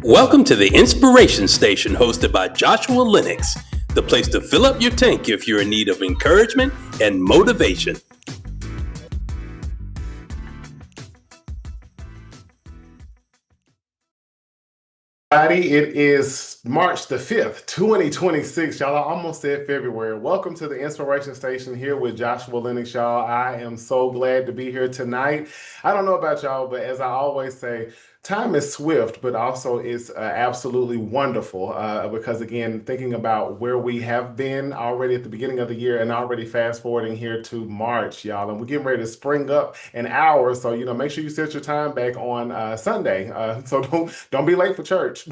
Welcome to the Inspiration Station hosted by Joshua Lenox, the place to fill up your tank if you're in need of encouragement and motivation. It is March the 5th, 2026. Y'all, I almost said February. Welcome to the Inspiration Station here with Joshua Lenox, y'all. I am so glad to be here tonight. I don't know about y'all, but as I always say, time is swift, but also it's absolutely wonderful because, again, thinking about where we have been already at the beginning of the year and already fast forwarding here to March, y'all, and we're getting ready to spring up an hour. So, make sure you set your time back on Sunday. So don't be late for church.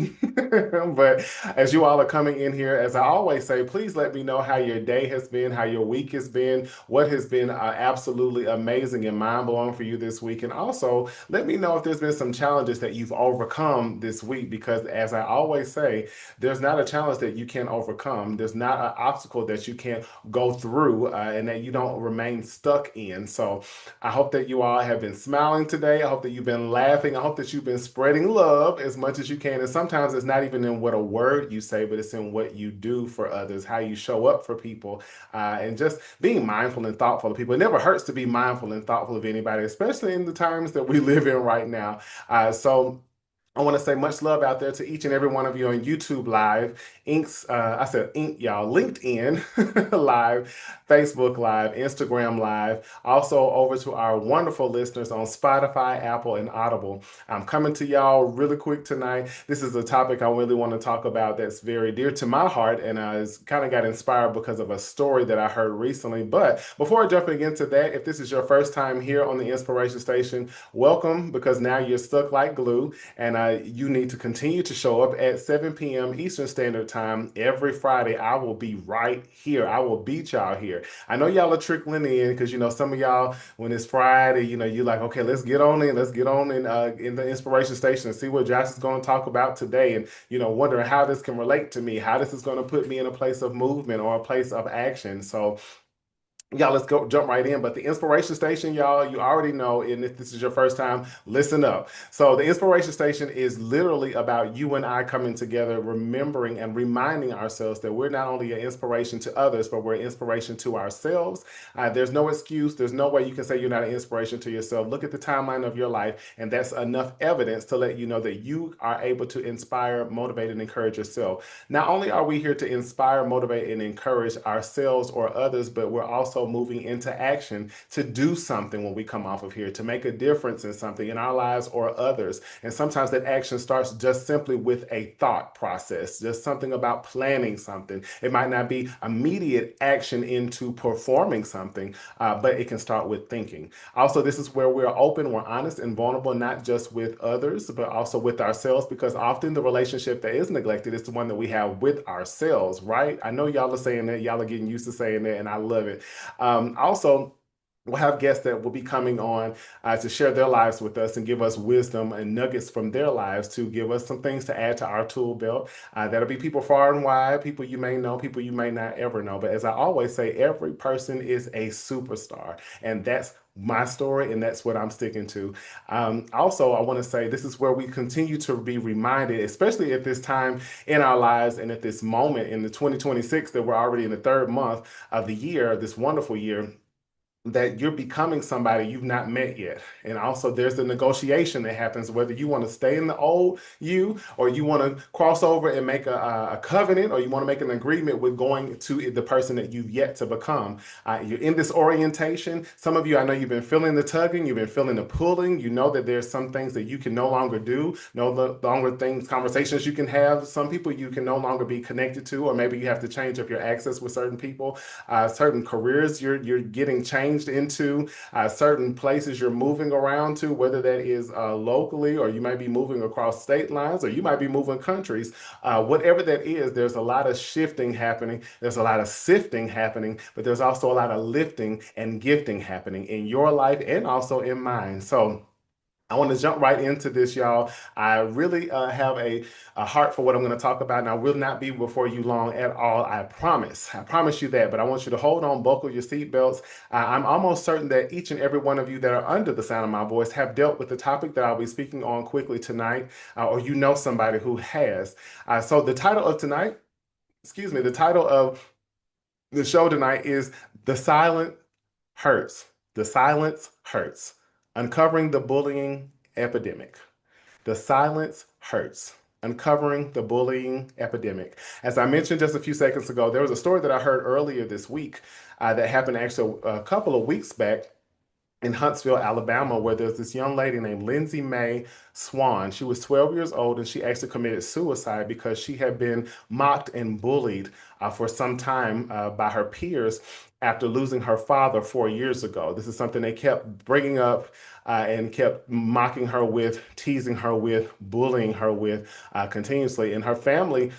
But as you all are coming in here, as I always say, please let me know how your day has been, how your week has been, what has been absolutely amazing and mind-blowing for you this week. And also, let me know if there's been some challenges that you've overcome this week, because as I always say, there's not a challenge that you can't overcome. There's not an obstacle that you can't go through and that you don't remain stuck in. So I hope that you all have been smiling today. I hope that you've been laughing. I hope that you've been spreading love as much as you can. And sometimes it's not even in what a word you say, but it's in what you do for others, how you show up for people, and just being mindful and thoughtful of people. It never hurts to be mindful and thoughtful of anybody, especially in the times that we live in right now. So I want to say much love out there to each and every one of you on YouTube Live, I said Ink, y'all, LinkedIn Live, Facebook Live, Instagram Live, also over to our wonderful listeners on Spotify, Apple, and Audible. I'm coming to y'all really quick tonight. This is a topic I really want to talk about that's very dear to my heart, and I kind of got inspired because of a story that I heard recently. But before jumping into that, if this is your first time here on the Inspiration Station, welcome, because now you're stuck like glue. And you need to continue to show up at 7 p.m. Eastern Standard Time every Friday. I will be right here. I will beat y'all here. I know y'all are trickling in because, some of y'all, when it's Friday, you're like, okay, let's get on in. Let's get on in the Inspiration Station and see what Josh is going to talk about today. And, wondering how this can relate to me, how this is going to put me in a place of movement or a place of action. So, y'all, let's go jump right in. But the Inspiration Station, y'all, you already know, and if this is your first time, listen up. So the Inspiration Station is literally about you and I coming together, remembering and reminding ourselves that we're not only an inspiration to others, but we're an inspiration to ourselves. There's no excuse. There's no way you can say you're not an inspiration to yourself. Look at the timeline of your life, and that's enough evidence to let you know that you are able to inspire, motivate, and encourage yourself. Not only are we here to inspire, motivate, and encourage ourselves or others, but we're also moving into action to do something when we come off of here, to make a difference in something in our lives or others. And sometimes that action starts just simply with a thought process, just something about planning something. It might not be immediate action into performing something, but it can start with thinking. Also, this is where we're open, we're honest and vulnerable, not just with others, but also with ourselves, because often the relationship that is neglected is the one that we have with ourselves, right? I know y'all are saying that, y'all are getting used to saying that, and I love it. Also, we'll have guests that will be coming on to share their lives with us and give us wisdom and nuggets from their lives to give us some things to add to our tool belt. That'll be people far and wide, people you may know, people you may not ever know. But as I always say, every person is a superstar, and that's my story, and that's what I'm sticking to. Also, I want to say this is where we continue to be reminded, especially at this time in our lives and at this moment in the 2026 that we're already in the third month of the year, this wonderful year, that you're becoming somebody you've not met yet. And also there's the negotiation that happens, whether you want to stay in the old you, or you want to cross over and make a covenant, or you want to make an agreement with going to the person that you've yet to become. You're in this orientation. Some of you, I know you've been feeling the tugging, you've been feeling the pulling. You know that there's some things that you can no longer do, no longer things, conversations you can have. Some people you can no longer be connected to, or maybe you have to change up your access with certain people. Certain careers you're getting changed into, certain places you're moving around to, whether that is locally, or you might be moving across state lines, or you might be moving countries. Whatever that is, there's a lot of shifting happening. There's a lot of sifting happening, but there's also a lot of lifting and gifting happening in your life and also in mine. So I want to jump right into this, y'all. I really have a heart for what I'm going to talk about, and I will not be before you long at all. I promise. I promise you that. But I want you to hold on, buckle your seatbelts. I'm almost certain that each and every one of you that are under the sound of my voice have dealt with the topic that I'll be speaking on quickly tonight, or you know somebody who has. So the title of tonight, excuse me, the title of the show tonight is The Silent Hurts. The Silence Hurts. Uncovering the Bullying Epidemic. The Silence Hurts. Uncovering the Bullying Epidemic. As I mentioned just a few seconds ago, there was a story that I heard earlier this week that happened actually a couple of weeks back in Huntsville, Alabama, where there's this young lady named Lindsay Mae Swan. She was 12 years old and she actually committed suicide because she had been mocked and bullied for some time by her peers after losing her father 4 years ago. This is something they kept bringing up and kept mocking her with, teasing her with, bullying her with continuously. And her family,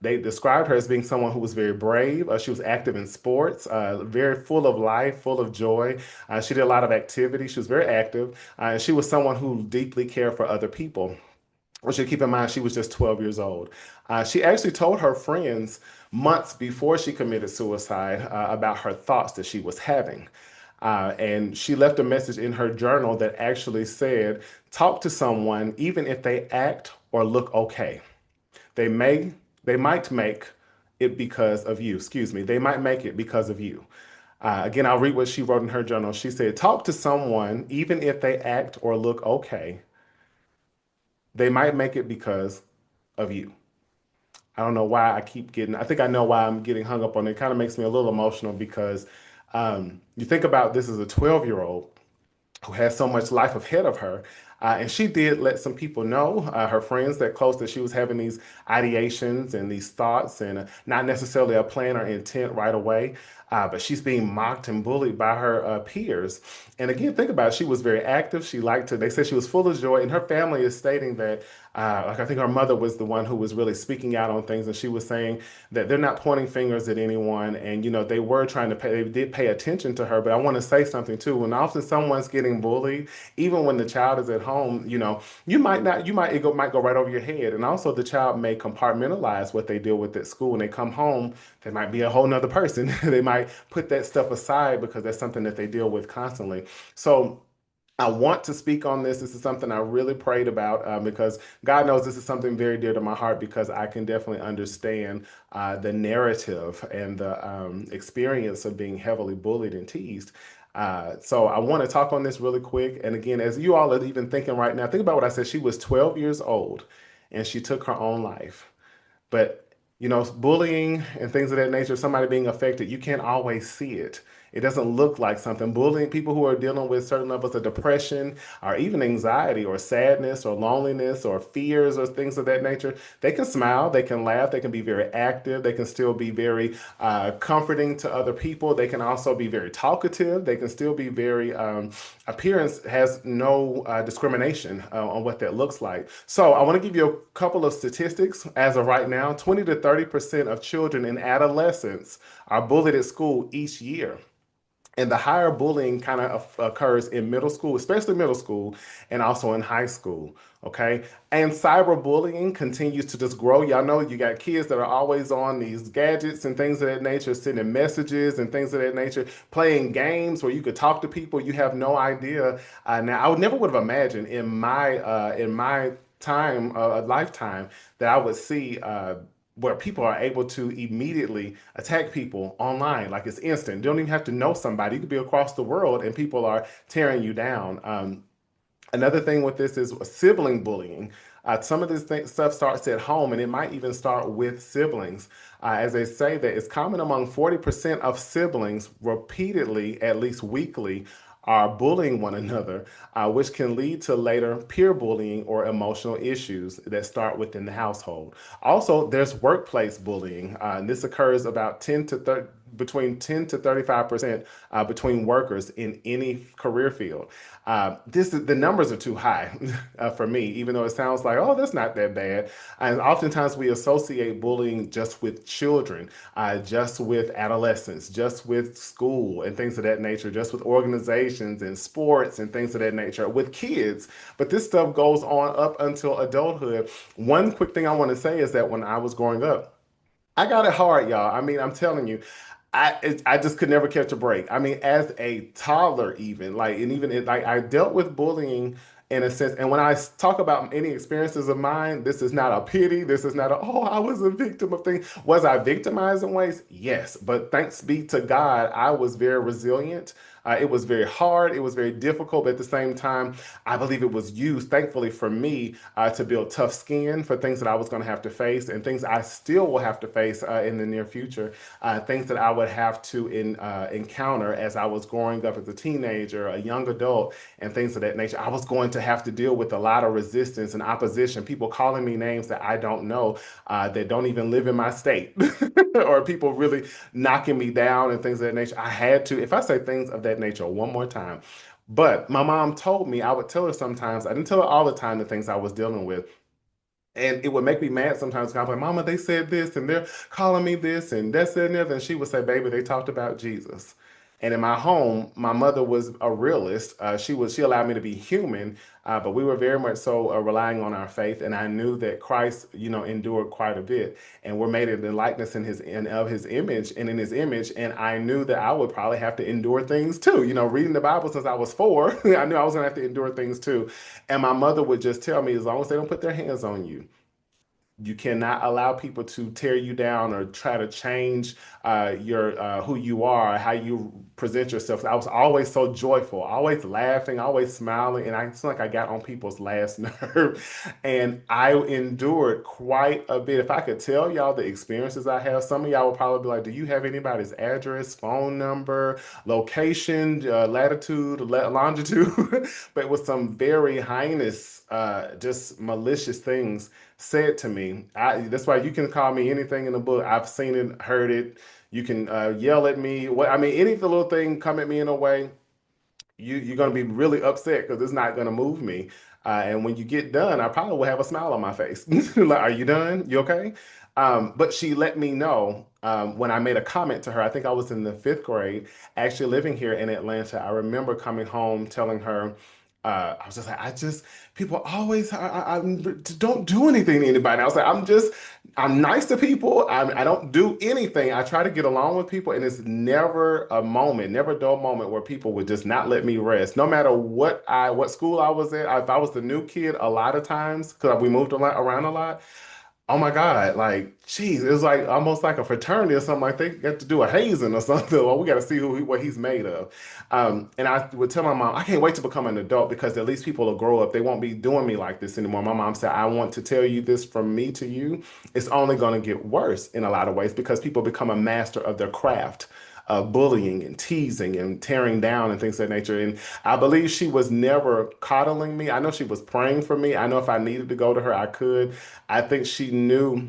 they described her as being someone who was very brave. She was active in sports, very full of life, full of joy. She did a lot of activity. She was very active. And she was someone who deeply cared for other people. We should keep in mind she was just 12 years old. She actually told her friends months before she committed suicide about her thoughts that she was having. And she left a message in her journal that actually said, talk to someone even if they act or look okay. They may, they might make it because of you. Excuse me. They might make it because of you. Again, I'll read what she wrote in her journal. She said, talk to someone even if they act or look okay. They might make it because of you. I don't know why I keep getting, I think I know why I'm getting hung up on it. It kind of makes me a little emotional because you think about this as a 12-year-old who has so much life ahead of her. And she did let some people know, her friends that close, that she was having these ideations and these thoughts and not necessarily a plan or intent right away. But she's being mocked and bullied by her peers. And again, think about it. She was very active. She liked to, they said she was full of joy. And her family is stating that, like I think her mother was the one who was really speaking out on things. And she was saying that they're not pointing fingers at anyone. And, you know, they were trying to pay, they did pay attention to her. But I want to say something too. When often someone's getting bullied, even when the child is at home, you know, you might not, you might, might go right over your head. And also the child may compartmentalize what they deal with at school. When they come home, they might be a whole nother person. They might put that stuff aside because that's something that they deal with constantly. So I want to speak on this. This is something I really prayed about because God knows this is something very dear to my heart because I can definitely understand the narrative and the experience of being heavily bullied and teased. So I want to talk on this really quick. And again, as you all are even thinking right now, think about what I said. She was 12 years old and she took her own life. But you know, bullying and things of that nature, somebody being affected, you can't always see it. It doesn't look like something. Bullying, people who are dealing with certain levels of depression or even anxiety or sadness or loneliness or fears or things of that nature, they can smile, they can laugh, they can be very active, they can still be very comforting to other people. They can also be very talkative. They can still be very, appearance has no discrimination on what that looks like. So I want to give you a couple of statistics as of right now. 20 to 30% of children in adolescence are bullied at school each year. And the higher bullying kind of occurs in middle school, especially middle school, and also in high school. Okay. And cyberbullying continues to just grow. Y'all know you got kids that are always on these gadgets and things of that nature, sending messages and things of that nature, playing games where you could talk to people. You have no idea. Now, I would never would have imagined in my time, a lifetime, that I would see where people are able to immediately attack people online. Like it's instant. You don't even have to know somebody. You could be across the world and people are tearing you down. Another thing with this is sibling bullying. Some of this stuff starts at home and it might even start with siblings. As they say that it's common among 40% of siblings repeatedly, at least weekly, are bullying one another, which can lead to later peer bullying or emotional issues that start within the household. Also, there's workplace bullying. And this occurs about 10 to 30, between 10 to 35% between workers in any career field. The numbers are too high for me, even though it sounds like, oh, that's not that bad. And oftentimes we associate bullying just with children, just with adolescents, just with school and things of that nature, just with organizations and sports and things of that nature, with kids. But this stuff goes on up until adulthood. One quick thing I want to say is that when I was growing up, I got it hard, y'all. I mean, I'm telling you, I just could never catch a break. I mean, as a toddler, even like, and even like I dealt with bullying in a sense. And when I talk about any experiences of mine, this is not a pity. This is not a, oh, I was a victim of things. Was I victimized in ways? Yes. But thanks be to God, I was very resilient. It was very hard. It was very difficult. But at the same time, I believe it was used, thankfully for me, to build tough skin for things that I was going to have to face and things I still will have to face in the near future. Things that I would have to encounter as I was growing up as a teenager, a young adult, and things of that nature. I was going to have to deal with a lot of resistance and opposition, people calling me names that I don't know, that don't even live in my state, or people really knocking me down and things of that nature. I had to, if I say things of that nature one more time, but my mom told me, I would tell her sometimes, I didn't tell her all the time the things I was dealing with. And it would make me mad sometimes. 'Cause I'm like, Mama, they said this and they're calling me this and that's it and the other. And she would say, Baby, they talked about Jesus. And in my home, my mother was a realist. She allowed me to be human, but we were very much so relying on our faith. And I knew that Christ, endured quite a bit, and we're made in the likeness in his and of his image and in his image. And I knew that I would probably have to endure things too. Reading the Bible since I was 4, I knew I was gonna have to endure things too. And my mother would just tell me, as long as they don't put their hands on you, you cannot allow people to tear you down or try to change your who you are, how you present yourself. I was always so joyful, always laughing, always smiling, and I feel like I got on people's last nerve. And I endured quite a bit. If I could tell y'all the experiences I have, some of y'all would probably be like, "Do you have anybody's address, phone number, location, latitude, longitude?" But with some very heinous, just malicious things said to me. That's why you can call me anything in the book. I've seen it, heard it. You can yell at me. What I mean, any little thing come at me in a way, you're going to be really upset because it's not going to move me. And when you get done, I probably will have a smile on my face. Like, are you done? You okay? But she let me know when I made a comment to her. I think I was in the fifth grade, actually living here in Atlanta. I remember coming home telling her, I was just like, people always, don't do anything to anybody. I was like, I'm nice to people. I don't do anything. I try to get along with people, and it's never a moment, never a dull moment where people would just not let me rest. No matter what school I was at, if I was the new kid, a lot of times, because we moved around a lot. Oh my God, like, geez, it was like almost like a fraternity or something. Like they got to do a hazing or something. Or we got to see what he's made of. And I would tell my mom, I can't wait to become an adult because at least people will grow up. They won't be doing me like this anymore. My mom said, I want to tell you this from me to you. It's only going to get worse in a lot of ways because people become a master of their craft. Bullying and teasing and tearing down and things of that nature. And I believe she was never coddling me. I know she was praying for me. I know if I needed to go to her, I could. I think she knew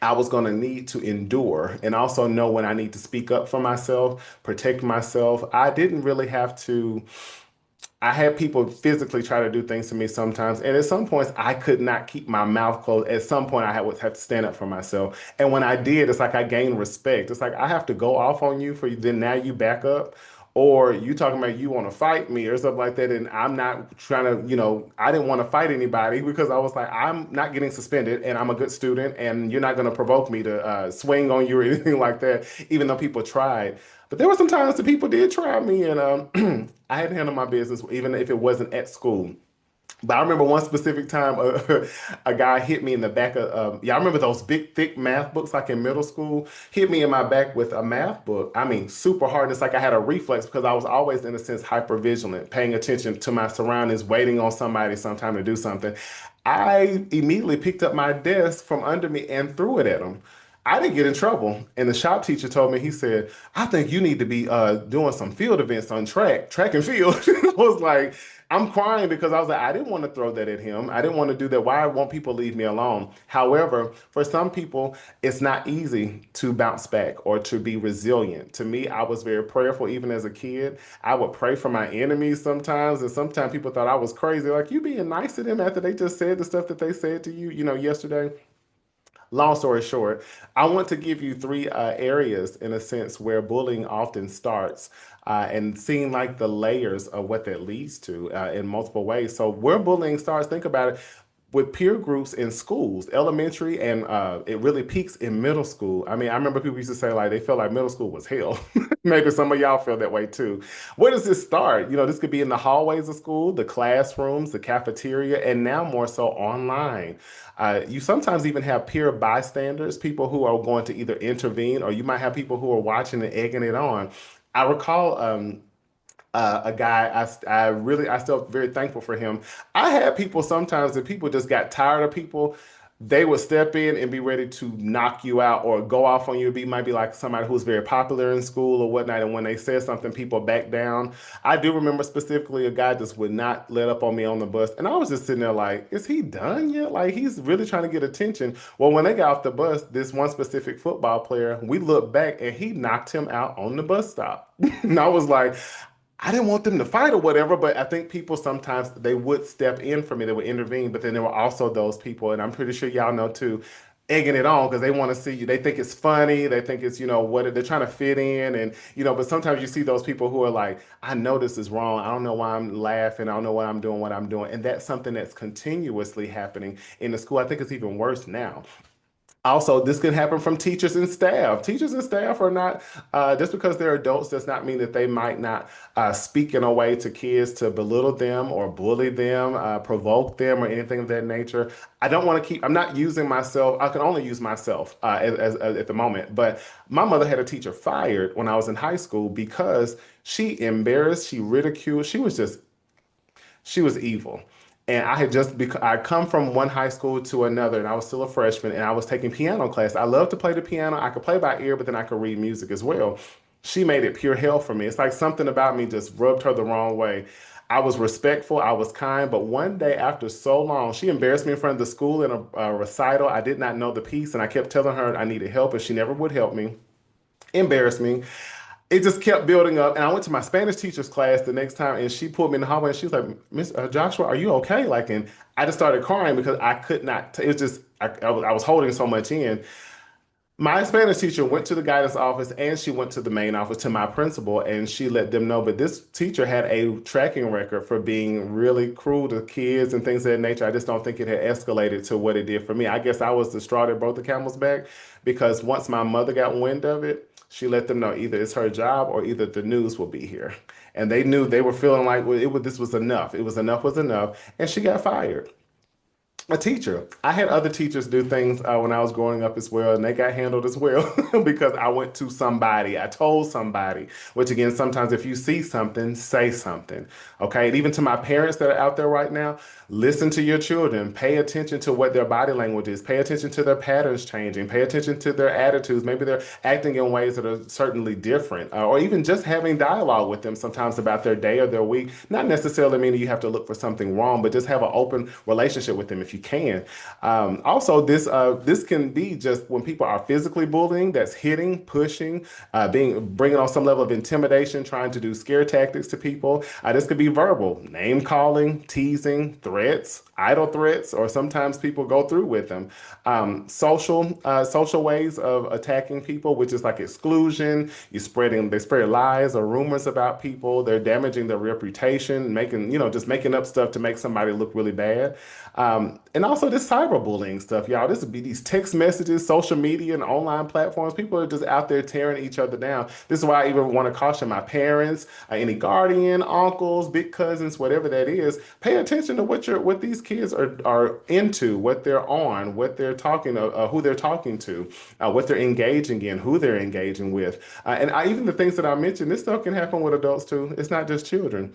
I was going to need to endure and also know when I need to speak up for myself, protect myself. I didn't really have to. I had people physically try to do things to me sometimes, and at some points I could not keep my mouth closed. At some point, would have to stand up for myself, and when I did, it's like I gained respect. It's like I have to go off on you for you, then now you back up, or you talking about you want to fight me or something like that, and I'm not trying to, I didn't want to fight anybody because I was like, I'm not getting suspended, and I'm a good student, and you're not going to provoke me to swing on you or anything like that, even though people tried. But there were some times that people did try me, and I had to handle my business, even if it wasn't at school. But I remember one specific time a guy hit me in the back of, yeah, I remember those big, thick math books like in middle school, hit me in my back with a math book. I mean, super hard. It's like I had a reflex because I was always, in a sense, hyper vigilant, paying attention to my surroundings, waiting on somebody sometime to do something. I immediately picked up my desk from under me and threw it at him. I didn't get in trouble. And the shop teacher told me, he said, I think you need to be doing some field events on track and field. I was like, I'm crying because I was like, I didn't want to throw that at him. I didn't want to do that. Why won't people leave me alone? However, for some people, it's not easy to bounce back or to be resilient. To me, I was very prayerful even as a kid. I would pray for my enemies sometimes, and sometimes people thought I was crazy. Like, you being nice to them after they just said the stuff that they said to you, yesterday. Long story short, I want to give you three areas in a sense where bullying often starts and seeing like the layers of what that leads to in multiple ways. So, where bullying starts, think about it with peer groups in schools, elementary, and it really peaks in middle school. I mean, I remember people used to say like they felt like middle school was hell. Maybe some of y'all feel that way too. Where does this start? This could be in the hallways of school, the classrooms, the cafeteria, and now more so online. You sometimes even have peer bystanders, people who are going to either intervene, or you might have people who are watching and egging it on. I recall a guy, I still very thankful for him. I had people sometimes that people just got tired of people. They would step in and be ready to knock you out or go off on you. Might be like somebody who's very popular in school or whatnot. And when they said something, people back down. I do remember specifically a guy just would not let up on me on the bus. And I was just sitting there like, is he done yet? Like, he's really trying to get attention. Well, when they got off the bus, this one specific football player, we looked back and he knocked him out on the bus stop. And I was like, I didn't want them to fight or whatever, but I think people sometimes they would step in for me, they would intervene, but then there were also those people, and I'm pretty sure y'all know too, egging it on because they want to see you. They think it's funny. They think it's, what they're trying to fit in. And, but sometimes you see those people who are like, I know this is wrong. I don't know why I'm laughing. I don't know why I'm doing what I'm doing. And that's something that's continuously happening in the school. I think it's even worse now. Also, this can happen from teachers and staff. Teachers and staff are not, just because they're adults does not mean that they might not speak in a way to kids to belittle them or bully them, provoke them, or anything of that nature. I don't want to keep, I'm not using myself, I can only use myself at the moment. But my mother had a teacher fired when I was in high school because she embarrassed, she ridiculed, she was evil. And I had just I come from one high school to another, and I was still a freshman, and I was taking piano class. I love to play the piano. I could play by ear, but then I could read music as well. She made it pure hell for me. It's like something about me just rubbed her the wrong way. I was respectful, I was kind, but one day after so long, she embarrassed me in front of the school in a recital. I did not know the piece, and I kept telling her I needed help, and she never would help me. Embarrassed me. It just kept building up. And I went to my Spanish teacher's class the next time, and she pulled me in the hallway, and she was like, Miss Joshua, are you okay? Like, and I just started crying because I could not. It was just I was holding so much in. My Spanish teacher went to the guidance office and she went to the main office to my principal, and she let them know. But this teacher had a tracking record for being really cruel to kids and things of that nature. I just don't think it had escalated to what it did for me. I guess I was the straw that broke the camel's back because once my mother got wind of it, she let them know either it's her job or either the news will be here. And they knew they were feeling like well, this was enough. It was enough was enough. And she got fired. A teacher. I had other teachers do things when I was growing up as well, and they got handled as well because I went to somebody. I told somebody, which again, sometimes if you see something, say something. Okay. And even to my parents that are out there right now, listen to your children. Pay attention to what their body language is. Pay attention to their patterns changing. Pay attention to their attitudes. Maybe they're acting in ways that are certainly different, or even just having dialogue with them sometimes about their day or their week. Not necessarily meaning you have to look for something wrong, but just have an open relationship with them if you can. Also, this can be just when people are physically bullying, that's hitting, pushing, bringing on some level of intimidation, trying to do scare tactics to people. This could be verbal, name calling, teasing, threats, idle threats, or sometimes people go through with them. Social ways of attacking people, which is like exclusion. They spread lies or rumors about people. They're damaging their reputation, just making up stuff to make somebody look really bad. And also this cyberbullying stuff, y'all. This would be these text messages, social media, and online platforms. People are just out there tearing each other down. This is why I even want to caution my parents, any guardian, uncles, big cousins, whatever that is. Pay attention to what these kids are into, what they're on, what they're talking, who they're talking to, what they're engaging in, who they're engaging with, even the things that I mentioned. This stuff can happen with adults too. It's not just children.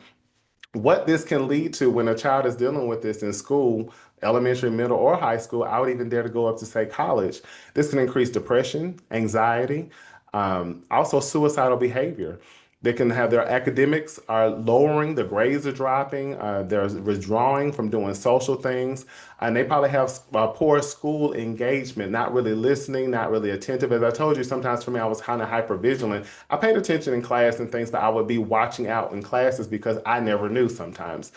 What this can lead to when a child is dealing with this in school, elementary, middle, or high school, I would even dare to go up to say college. This can increase depression, anxiety, also suicidal behavior. They can have their academics are lowering, the grades are dropping, they're withdrawing from doing social things, and they probably have poor school engagement, not really listening, not really attentive. As I told you, sometimes for me, I was kind of hyper vigilant. I paid attention in class and things, but I would be watching out in classes because I never knew sometimes.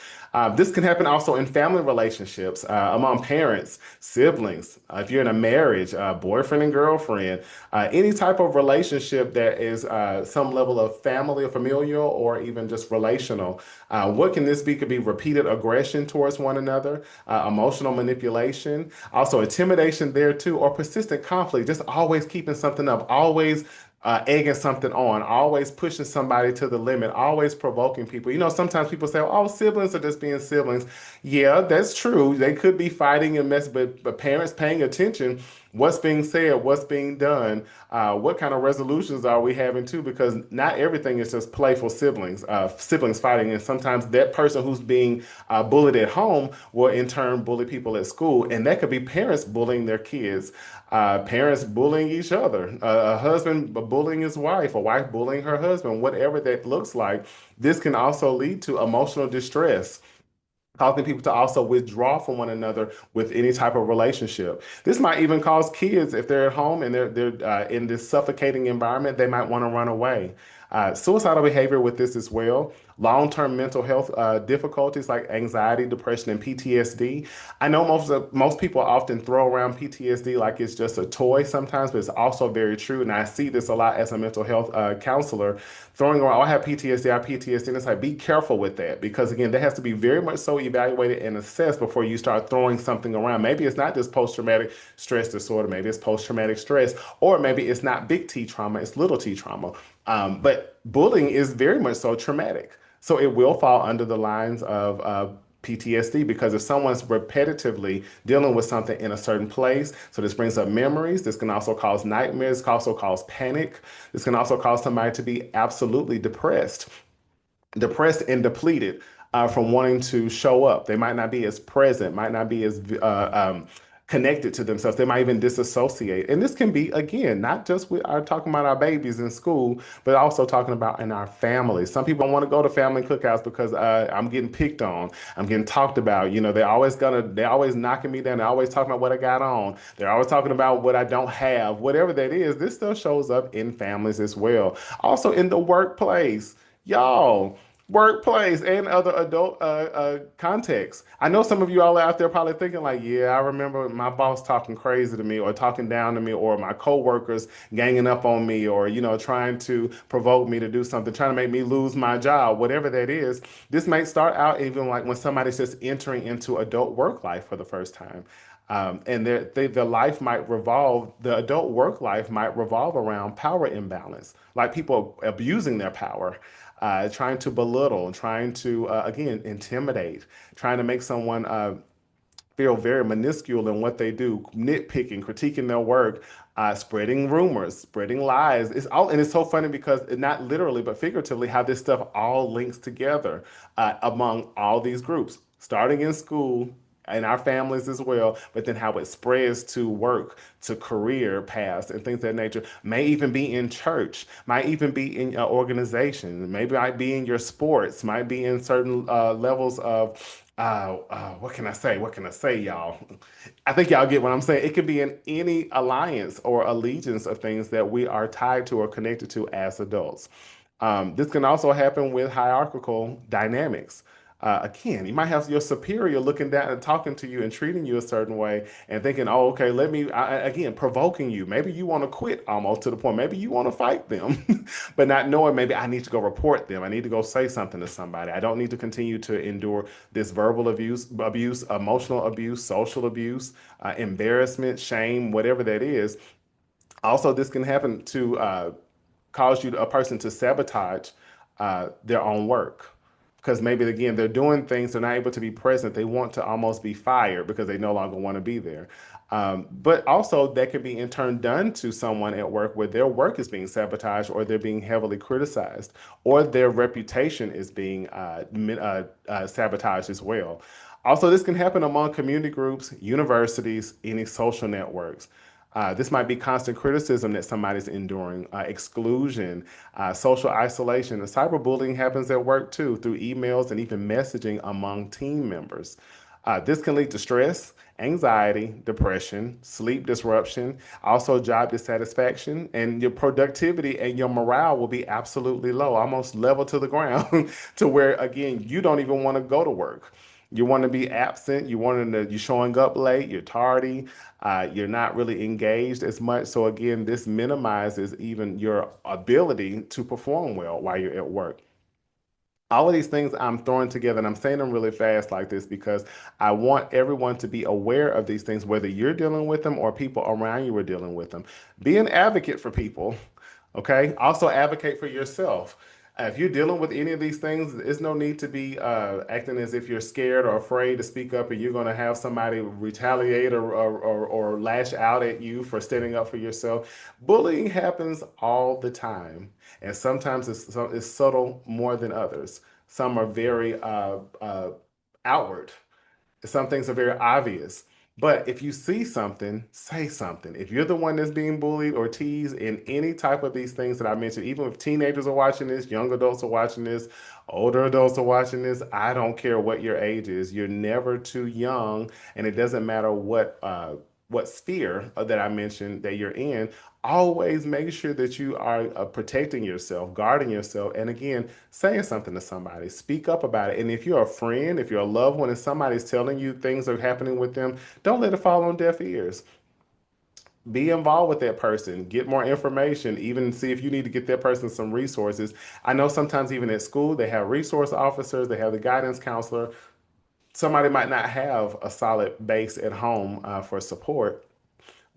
This can happen also in family relationships, among parents, siblings, if you're in a marriage, boyfriend and girlfriend, any type of relationship that is some level of family or familial or even just relational. What can this be? Could be repeated aggression towards one another, emotional manipulation, also intimidation there too, or persistent conflict, just always keeping something up, always egging something on, always pushing somebody to the limit, always provoking people. Sometimes people say, "Oh, siblings are just being siblings." Yeah, that's true. They could be fighting and mess, but parents paying attention, what's being said, what's being done, what kind of resolutions are we having too? Because not everything is just playful siblings fighting, and sometimes that person who's being bullied at home will in turn bully people at school, and that could be parents bullying their kids, parents bullying each other, a husband bullying his wife, a wife bullying her husband, whatever that looks like. This can also lead to emotional distress, causing people to also withdraw from one another with any type of relationship. This might even cause kids, if they're at home and they're in this suffocating environment, they might want to run away. Suicidal behavior with this as well. Long-term mental health difficulties like anxiety, depression, and PTSD. I know most people often throw around PTSD like it's just a toy sometimes, but it's also very true. And I see this a lot as a mental health counselor, throwing around, "Oh, I have PTSD, I have PTSD." And it's like, be careful with that because, again, that has to be very much so evaluated and assessed before you start throwing something around. Maybe it's not just post traumatic stress disorder, maybe it's post traumatic stress, or maybe it's not big T trauma, it's little t trauma. But bullying is very much so traumatic. So it will fall under the lines of PTSD because if someone's repetitively dealing with something in a certain place, so this brings up memories. This can also cause nightmares, can also cause panic. This can also cause somebody to be absolutely depressed and depleted from wanting to show up. They might not be as present, might not be as connected to themselves. They might even disassociate. And this can be, again, not just we are talking about our babies in school, but also talking about in our families. Some people don't want to go to family cookouts because I'm getting picked on. I'm getting talked about. They're always knocking me down. They're always talking about what I got on. They're always talking about what I don't have. Whatever that is, this still shows up in families as well. Also in the workplace. Y'all, workplace and other adult contexts. I know some of you all out there probably thinking like, yeah, I remember my boss talking crazy to me or talking down to me or my coworkers ganging up on me or, trying to provoke me to do something, trying to make me lose my job, whatever that is. This may start out even like when somebody's just entering into adult work life for the first time. And the adult work life might revolve around power imbalance, like people abusing their power, trying to belittle, trying to, again, intimidate, trying to make someone feel very minuscule in what they do, nitpicking, critiquing their work, spreading rumors, spreading lies. And it's so funny because not literally, but figuratively, how this stuff all links together among all these groups, starting in school, in our families as well, but then how it spreads to work, to career paths, and things of that nature. May even be in church, might even be in organization, maybe might be in your sports, might be in certain levels of what can I say? What can I say, y'all? I think y'all get what I'm saying. It could be in any alliance or allegiance of things that we are tied to or connected to as adults. This can also happen with hierarchical dynamics. Again, you might have your superior looking down and talking to you and treating you a certain way and thinking, "Oh, okay, again, provoking you. Maybe you want to quit almost to the point. Maybe you want to fight them, but not knowing maybe I need to go report them. I need to go say something to somebody. I don't need to continue to endure this verbal abuse, emotional abuse, social abuse, embarrassment, shame, whatever that is." Also, this can happen to cause a person to sabotage their own work. because maybe again they're doing things, they're not able to be present, they want to almost be fired because they no longer want to be there. But also that can be in turn done to someone at work where their work is being sabotaged, or they're being heavily criticized, or their reputation is being sabotaged as well. Also, this can happen among community groups, universities, any social networks. This might be constant criticism that somebody's enduring, exclusion, social isolation. And cyberbullying happens at work too, through emails and even messaging among team members. This can lead to stress, anxiety, depression, sleep disruption, also job dissatisfaction, and your productivity and your morale will be absolutely low, almost level to the ground, to where, again, you don't even want to go to work. You want to be absent. You're showing up late. You're tardy. You're not really engaged as much. So again, this minimizes even your ability to perform well while you're at work. All of these things I'm throwing together, and I'm saying them really fast like this because I want everyone to be aware of these things, whether you're dealing with them or people around you are dealing with them. Be an advocate for people, okay? Also advocate for yourself. If you're dealing with any of these things, there's no need to be acting as if you're scared or afraid to speak up and you're going to have somebody retaliate or lash out at you for standing up for yourself. Bullying happens all the time, and sometimes it's subtle more than others. Some are very outward. Some things are very obvious. But if you see something, say something. If you're the one that's being bullied or teased in any type of these things that I mentioned, even if teenagers are watching this, young adults are watching this, older adults are watching this, I don't care what your age is. You're never too young, and it doesn't matter what sphere that I mentioned that you're in. Always make sure that you are protecting yourself, guarding yourself, and again, saying something to somebody. Speak up about it. And if you're a friend, if you're a loved one, and somebody's telling you things are happening with them, don't let it fall on deaf ears. Be involved with that person, get more information, even see if you need to get that person some resources. I know sometimes even at school, they have resource officers, they have the guidance counselor. Somebody might not have a solid base at home for support,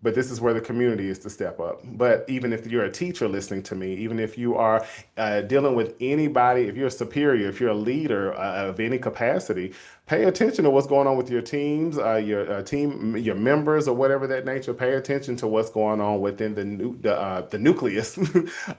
but this is where the community is to step up. But even if you're a teacher listening to me, even if you are dealing with anybody, if you're a superior, if you're a leader of any capacity, pay attention to what's going on with your teams, your team, your members, or whatever that nature. Pay attention to what's going on within the nucleus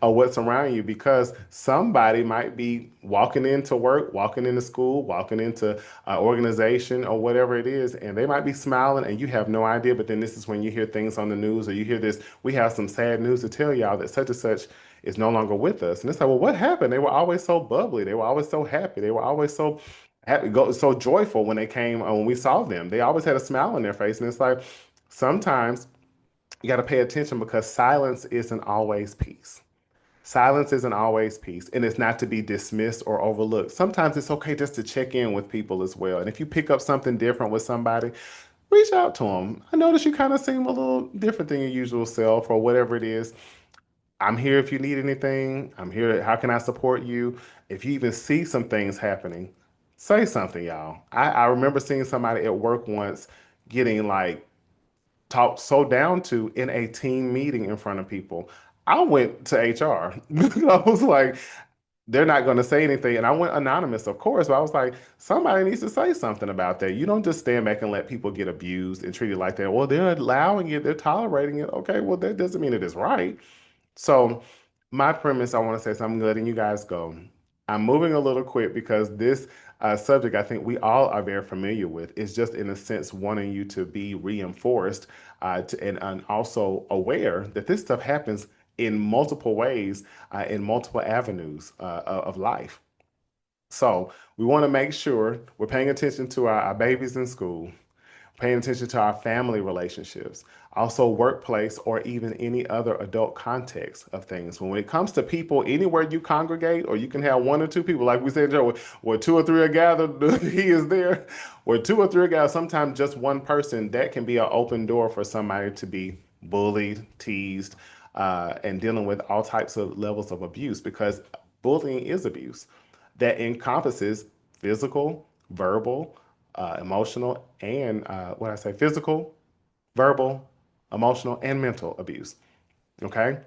of what's around you, because somebody might be walking into work, walking into school, walking into organization or whatever it is, and they might be smiling and you have no idea. But then this is when you hear things on the news, or you hear this, we have some sad news to tell y'all that such and such is no longer with us. And it's like, well, what happened? They were always so bubbly. They were always so happy. They were always so happy, so joyful when they came, when we saw them. They always had a smile on their face. And it's like, sometimes you got to pay attention, because silence isn't always peace. Silence isn't always peace, and it's not to be dismissed or overlooked. Sometimes it's okay just to check in with people as well. And if you pick up something different with somebody, reach out to them. I notice you kind of seem a little different than your usual self, or whatever it is. I'm here if you need anything. I'm here. How can I support you? If you even see some things happening, say something, y'all. I remember seeing somebody at work once getting like talked so down to in a team meeting in front of people. I went to HR. I was like, they're not going to say anything. And I went anonymous, of course, but I was like, somebody needs to say something about that. You don't just stand back and let people get abused and treated like that. Well, they're allowing it, they're tolerating it. Okay, well, that doesn't mean it is right. So, my premise, I want to say, so I'm letting you guys go. I'm moving a little quick because this subject, I think we all are very familiar with. Is just in a sense wanting you to be reinforced and also aware that this stuff happens in multiple ways, in multiple avenues of life. So we want to make sure we're paying attention to our babies in school, paying attention to our family relationships, also workplace, or even any other adult context of things. When it comes to people, anywhere you congregate, or you can have one or two people, like we said, Joe, where two or three are gathered, he is there. Where two or three are gathered, sometimes just one person, that can be an open door for somebody to be bullied, teased, and dealing with all types of levels of abuse, because bullying is abuse that encompasses physical, verbal, emotional, and what I say, physical, verbal, emotional, and mental abuse. Okay.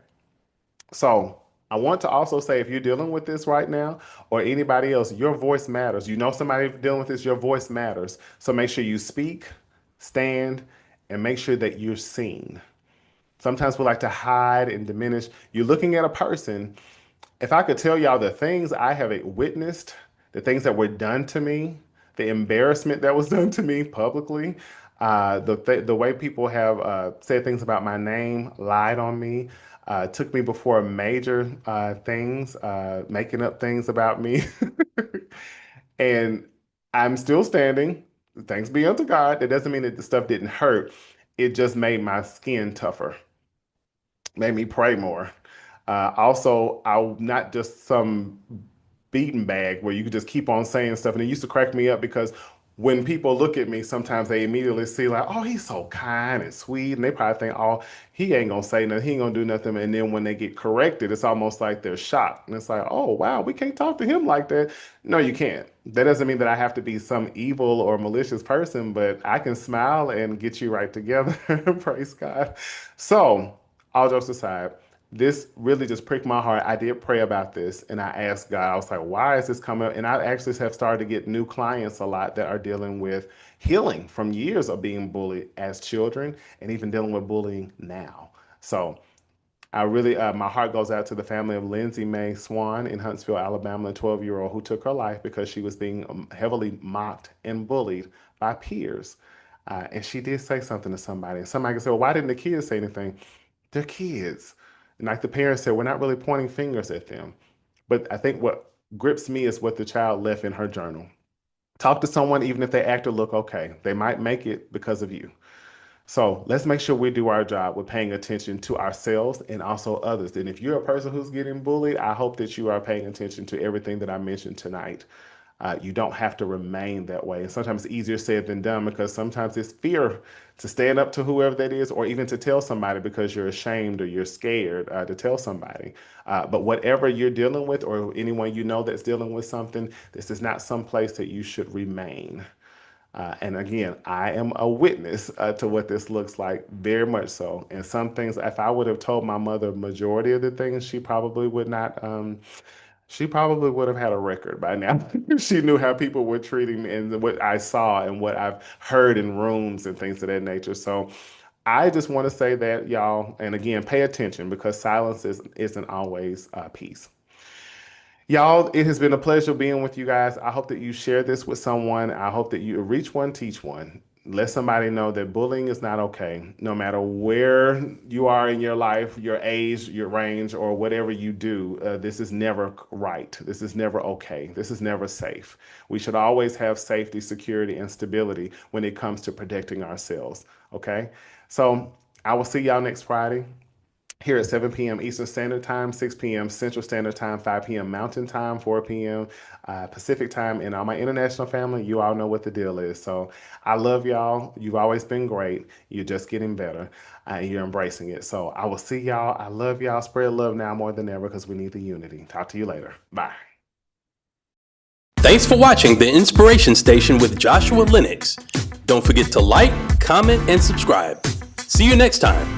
So I want to also say, if you're dealing with this right now or anybody else, your voice matters. You know somebody dealing with this, your voice matters. So make sure you speak, stand, and make sure that you're seen. Sometimes we like to hide and diminish. You're looking at a person. If I could tell y'all the things I have witnessed, the things that were done to me, the embarrassment that was done to me publicly, the way people have said things about my name, lied on me, took me before major things, making up things about me. And I'm still standing. Thanks be unto God. That doesn't mean that the stuff didn't hurt. It just made my skin tougher, made me pray more. Also, I'm not just some beaten bag where you could just keep on saying stuff. And it used to crack me up because when people look at me, sometimes they immediately see like, oh, he's so kind and sweet. And they probably think, oh, he ain't gonna say nothing, he ain't gonna do nothing. And then when they get corrected, it's almost like they're shocked. And it's like, oh, wow, we can't talk to him like that. No, you can't. That doesn't mean that I have to be some evil or malicious person, but I can smile and get you right together. Praise God. So, all jokes aside, this really just pricked my heart. I did pray about this and I asked God, I was like, why is this coming up? And I actually have started to get new clients a lot that are dealing with healing from years of being bullied as children and even dealing with bullying now. So I really, my heart goes out to the family of Lindsay Mae Swan in Huntsville, Alabama, a 12-year-old who took her life because she was being heavily mocked and bullied by peers. And she did say something to somebody. And somebody could say, well, why didn't the kids say anything? They're kids. And like the parents said, we're not really pointing fingers at them. But I think what grips me is what the child left in her journal. Talk to someone, even if they act or look okay. They might make it because of you. So let's make sure we do our job with paying attention to ourselves and also others. And if you're a person who's getting bullied, I hope that you are paying attention to everything that I mentioned tonight. You don't have to remain that way. And sometimes it's easier said than done because sometimes it's fear to stand up to whoever that is, or even to tell somebody because you're ashamed or you're scared to tell somebody. But whatever you're dealing with, or anyone you know that's dealing with something, this is not some place that you should remain. And again, I am a witness to what this looks like, very much so. And some things, if I would have told my mother majority of the things, she probably would not. She probably would have had a record by now. She knew how people were treating me and what I saw and what I've heard in rooms and things of that nature. So I just want to say that, y'all, and again, pay attention because silence isn't always peace. Y'all, it has been a pleasure being with you guys. I hope that you share this with someone. I hope that you reach one, teach one. Let somebody know that bullying is not okay. No matter where you are in your life, your age, your range, or whatever you do, this is never right. This is never okay. This is never safe. We should always have safety, security, and stability when it comes to protecting ourselves. Okay? So I will see y'all next Friday here at 7 p.m. Eastern Standard Time, 6 p.m. Central Standard Time, 5 p.m. Mountain Time, 4 p.m. Pacific Time. And all my international family, you all know what the deal is. So I love y'all. You've always been great. You're just getting better and you're embracing it. So I will see y'all. I love y'all. Spread love now more than ever because we need the unity. Talk to you later. Bye. Thanks for watching The Inspiration Station with Joshua Lenox. Don't forget to like, comment, and subscribe. See you next time.